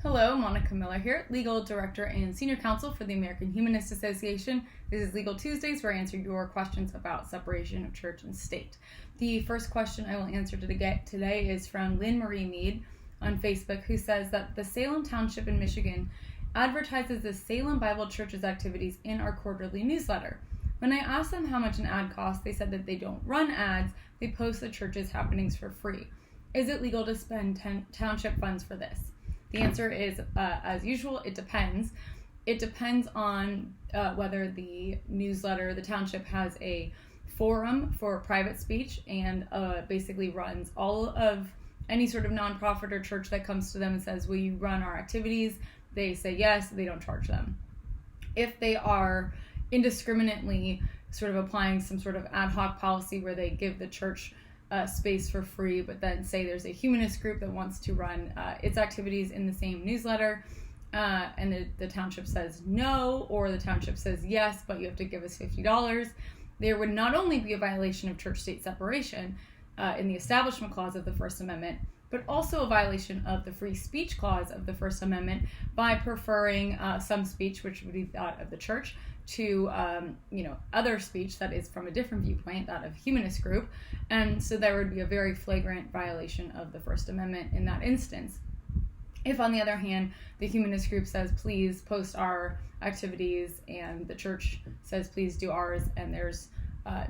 Hello, Monica Miller here, Legal Director and Senior Counsel for the American Humanist Association. This is Legal Tuesdays, where I answer your questions about separation of church and state. The first question I will answer today is from Lynn Marie Mead on Facebook, who says that the Salem Township in Michigan advertises the Salem Bible Church's activities in our quarterly newsletter. When I asked them how much an ad costs, they said that they don't run ads, they post the church's happenings for free. Is it legal to spend township funds for this? The answer is, as usual, it depends. It depends on whether the newsletter, the township, has a forum for private speech and basically runs all of any sort of nonprofit or church that comes to them and says, will you run our activities? They say yes, they don't charge them. If they are indiscriminately sort of applying some sort of ad hoc policy where they give the church space for free, but then say there's a humanist group that wants to run its activities in the same newsletter, and the township says no, or the township says yes, but you have to give us $50, there would not only be a violation of church-state separation in the Establishment Clause of the First Amendment, but also a violation of the Free Speech Clause of the First Amendment by preferring some speech, which would be that of the church, to other speech that is from a different viewpoint, that of humanist group. And so there would be a very flagrant violation of the First Amendment in that instance. If, on the other hand, the humanist group says, please post our activities, and the church says, please do ours, and there's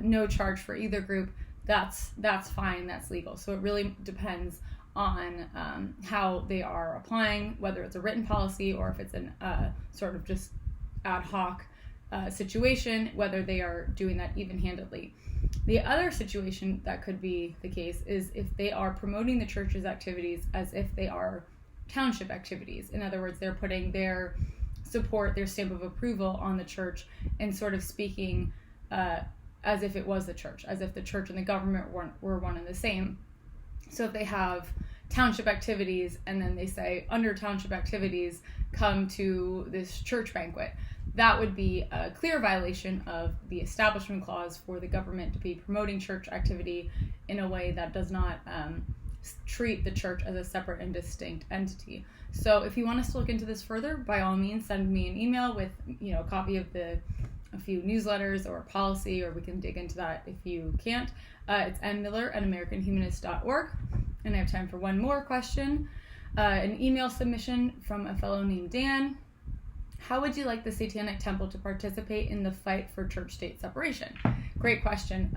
no charge for either group, that's fine, that's legal. So it really depends on how they are applying, whether it's a written policy or if it's an sort of just ad hoc situation, whether they are doing that even-handedly. The other situation that could be the case is if they are promoting the church's activities as if they are township activities. In other words, they're putting their support, their stamp of approval on the church and sort of speaking as if it was the church, as if the church and the government were one and the same. So if they have township activities and then they say, under township activities, come to this church banquet, that would be a clear violation of the Establishment Clause for the government to be promoting church activity in a way that does not treat the church as a separate and distinct entity. So if you want us to look into this further, by all means, send me an email with a copy of a few newsletters or policy, or we can dig into that if you can't. It's nmiller@americanhumanist.org. And I have time for one more question. An email submission from a fellow named Dan. How would you like the Satanic Temple to participate in the fight for church-state separation? Great question.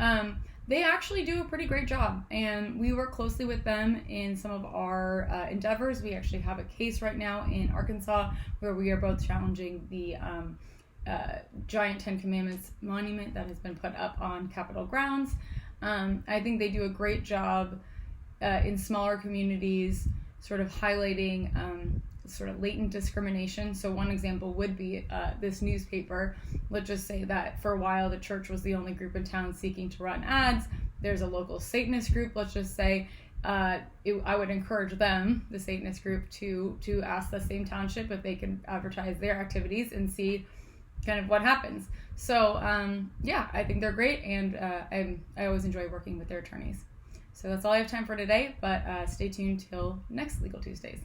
They actually do a pretty great job, and we work closely with them in some of our endeavors. We actually have a case right now in Arkansas where we are both challenging the giant Ten Commandments monument that has been put up on Capitol grounds. I think they do a great job in smaller communities, sort of highlighting sort of latent discrimination. So one example would be this newspaper. Let's just say that for a while the church was the only group in town seeking to run ads. There's a local Satanist group, let's just say. I would encourage them, the Satanist group, to ask the same township if they can advertise their activities and see kind of what happens. So I think they're great, and I always enjoy working with their attorneys. So that's all I have time for today, but stay tuned till next Legal Tuesdays.